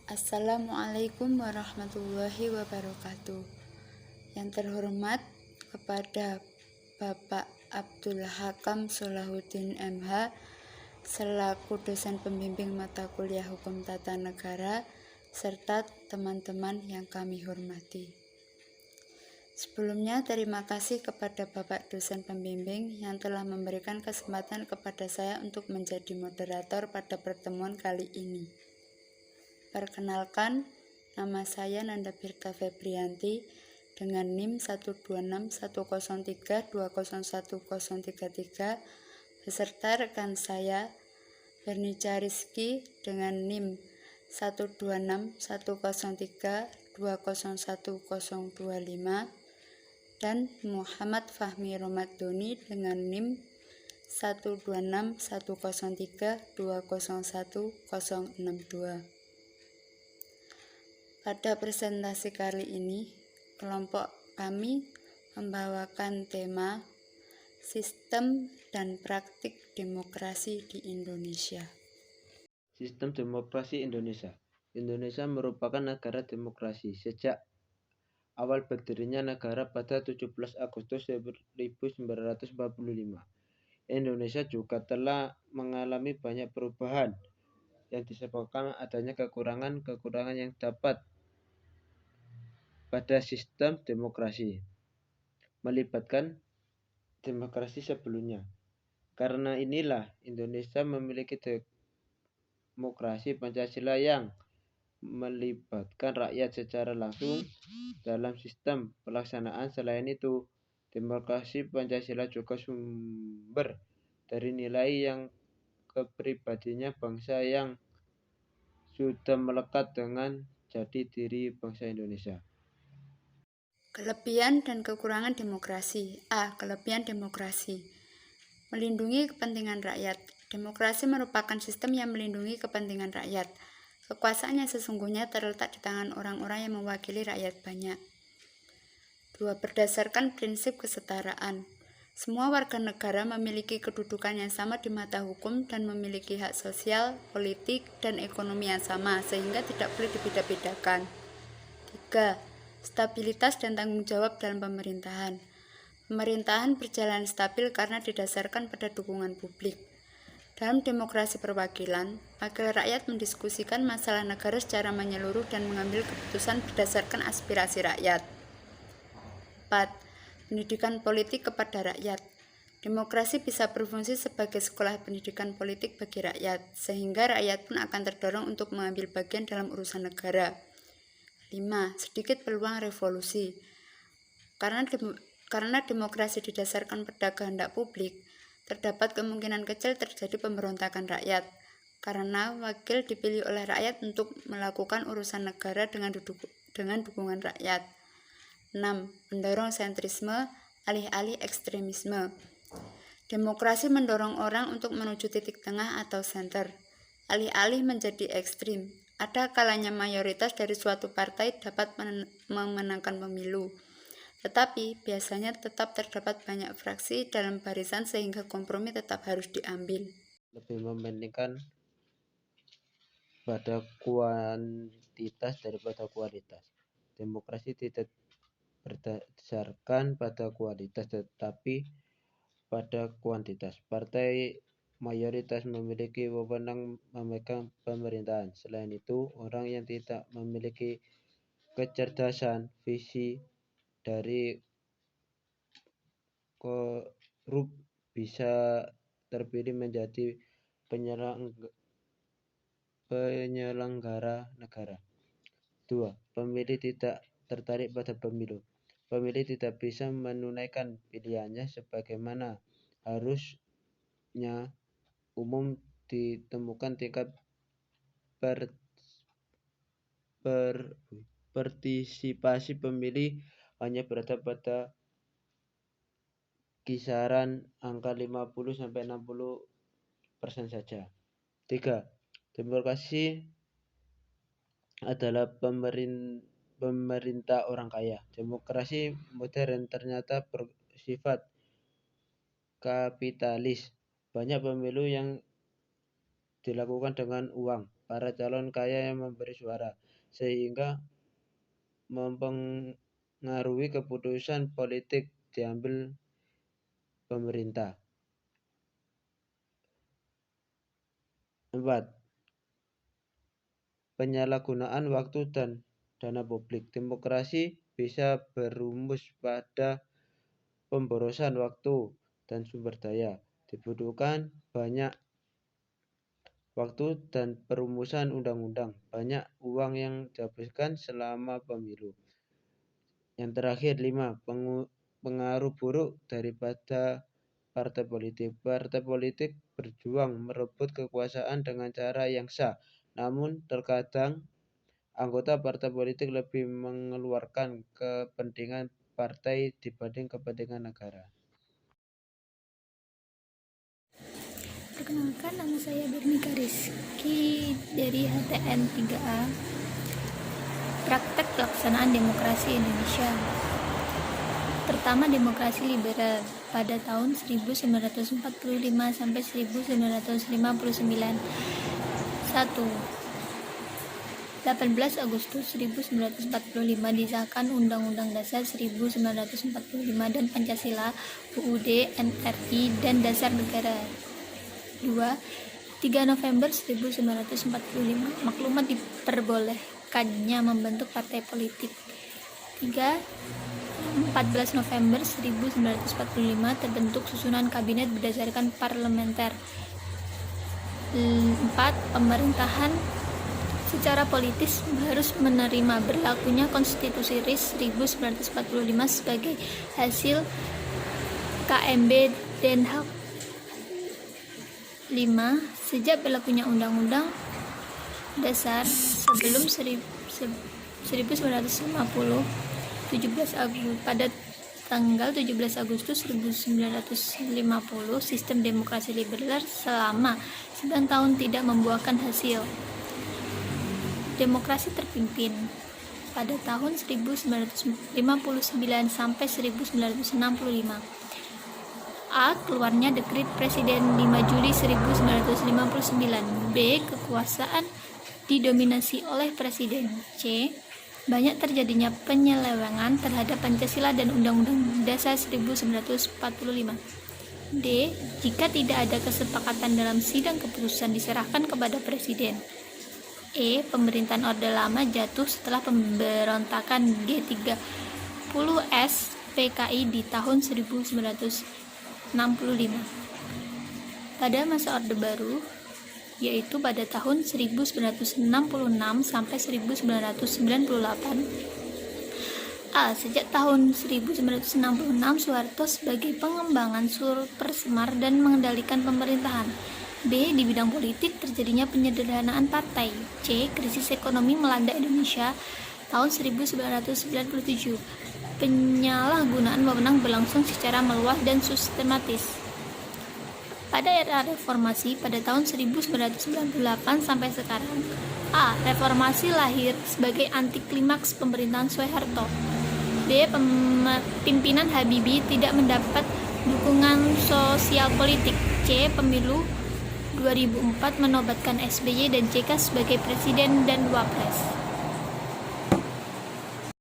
Assalamualaikum warahmatullahi wabarakatuh. Yang terhormat kepada Bapak Abdul Hakam Solahuddin MH selaku dosen pembimbing mata kuliah Hukum Tata Negara serta teman-teman yang kami hormati. Sebelumnya terima kasih kepada Bapak dosen pembimbing yang telah memberikan kesempatan kepada saya untuk menjadi moderator pada pertemuan kali ini. Perkenalkan, nama saya Nanda Birta Febrianti dengan NIM 1261032011033 beserta rekan saya Bernica Rizky dengan NIM 1261032011025 dan Muhammad Fahmi Romadhoni dengan NIM 1261032011062. Pada presentasi kali ini, kelompok kami membawakan tema Sistem dan Praktik Demokrasi di Indonesia. Sistem demokrasi Indonesia. Indonesia merupakan negara demokrasi. Sejak awal berdirinya negara pada 17 Agustus 1945, Indonesia juga telah mengalami banyak perubahan yang disebabkan adanya kekurangan-kekurangan yang dapat pada sistem demokrasi melibatkan demokrasi sebelumnya. Karena inilah Indonesia memiliki demokrasi Pancasila yang melibatkan rakyat secara langsung dalam sistem pelaksanaan. Selain itu, demokrasi Pancasila juga sumber dari nilai yang kepribadiannya bangsa yang sudah melekat dengan jati diri bangsa Indonesia. Kelebihan dan kekurangan demokrasi. A. Kelebihan demokrasi. Melindungi kepentingan rakyat. Demokrasi merupakan sistem yang melindungi kepentingan rakyat. Kekuasaan yang sesungguhnya terletak di tangan orang-orang yang mewakili rakyat banyak. 2. Berdasarkan prinsip kesetaraan. Semua warga negara memiliki kedudukan yang sama di mata hukum dan memiliki hak sosial, politik, dan ekonomi yang sama, sehingga tidak boleh dibeda-bedakan. 3. Stabilitas dan tanggung jawab dalam pemerintahan. Pemerintahan berjalan stabil karena didasarkan pada dukungan publik. Dalam demokrasi perwakilan, wakil rakyat mendiskusikan masalah negara secara menyeluruh dan mengambil keputusan berdasarkan aspirasi rakyat. 4. Pendidikan politik kepada rakyat. Demokrasi bisa berfungsi sebagai sekolah pendidikan politik bagi rakyat, sehingga rakyat pun akan terdorong untuk mengambil bagian dalam urusan negara. 5. Sedikit peluang revolusi. Karena demokrasi didasarkan pada kehendak publik, terdapat kemungkinan kecil terjadi pemberontakan rakyat, karena wakil dipilih oleh rakyat untuk melakukan urusan negara dengan dukungan rakyat. 6. Mendorong sentrisme, alih-alih ekstremisme. Demokrasi mendorong orang untuk menuju titik tengah atau senter, alih-alih menjadi ekstrim. Ada kalanya mayoritas dari suatu partai dapat memenangkan pemilu, tetapi biasanya tetap terdapat banyak fraksi dalam barisan sehingga kompromi tetap harus diambil. Lebih mementingkan pada kuantitas daripada kualitas. Demokrasi tidak berdasarkan pada kualitas tetapi pada kuantitas. Partai mayoritas memiliki wewenang memegang pemerintahan. Selain itu, orang yang tidak memiliki kecerdasan visi dari korup bisa terpilih menjadi penyelenggara negara. 2. Pemilih tidak tertarik pada pemilu. Pemilih tidak bisa menunaikan pilihannya sebagaimana harusnya. Umum ditemukan tingkat partisipasi pemilih hanya berada pada kisaran angka 50-60% saja. 3. Demokrasi adalah pemerintah orang kaya. Demokrasi modern ternyata bersifat kapitalis. Banyak pemilu yang dilakukan dengan uang. para calon kaya yang memberi suara, sehingga mempengaruhi keputusan politik diambil pemerintah. 4. Penyalahgunaan waktu dan dana publik. Demokrasi bisa berumus pada pemborosan waktu dan sumber daya. Dibutuhkan banyak waktu dan perumusan undang-undang. Banyak uang yang dihabiskan selama pemilu. Yang terakhir 5. Pengaruh buruk daripada partai politik. Partai politik berjuang merebut kekuasaan dengan cara yang sah. Namun terkadang anggota partai politik lebih mengeluarkan kepentingan partai dibanding kepentingan negara. Perkenalkan, nama saya Bernika Rizky dari HTN 3A. Praktek pelaksanaan demokrasi Indonesia. Pertama, demokrasi liberal pada tahun 1945 sampai 1959. 1. 18 Agustus 1945 disahkan Undang-Undang Dasar 1945 dan Pancasila, UUD, NRI, dan Dasar Negara. 2. 3 November 1945 maklumat diperbolehkannya membentuk partai politik. 3. 14 November 1945 terbentuk susunan kabinet berdasarkan parlementer. 4. Pemerintahan secara politis harus menerima berlakunya Konstitusi RIS 1945 sebagai hasil KMB Den Haag. 5. Sejak berlakunya Undang-Undang Dasar sebelum 1950, pada tanggal 17 Agustus 1950, sistem demokrasi liberal selama 9 tahun tidak membuahkan hasil. Demokrasi terpimpin pada tahun 1959 sampai 1965. A. Keluarnya Dekret Presiden 5 Juli 1959. B. Kekuasaan didominasi oleh Presiden. C. Banyak terjadinya penyelewengan terhadap Pancasila dan Undang-Undang Dasar 1945. D. Jika tidak ada kesepakatan dalam sidang keputusan diserahkan kepada Presiden. E. Pemerintahan Orde Lama jatuh setelah pemberontakan G30S PKI di tahun 1965. Pada masa Orde Baru, yaitu pada tahun 1966 sampai 1998. A. Sejak tahun 1966 Soeharto sebagai pengembangan Super Semar dan mengendalikan pemerintahan. B. Di bidang politik terjadinya penyederhanaan partai. C. Krisis ekonomi melanda Indonesia tahun 1997. Penyalahgunaan wewenang berlangsung secara meluas dan sistematis. Pada era reformasi pada tahun 1998 sampai sekarang. A. Reformasi lahir sebagai anti klimaks pemerintahan Soeharto. B. Pimpinan Habibie tidak mendapat dukungan sosial politik. C. Pemilu 2004 menobatkan SBY dan JK sebagai presiden dan wapres.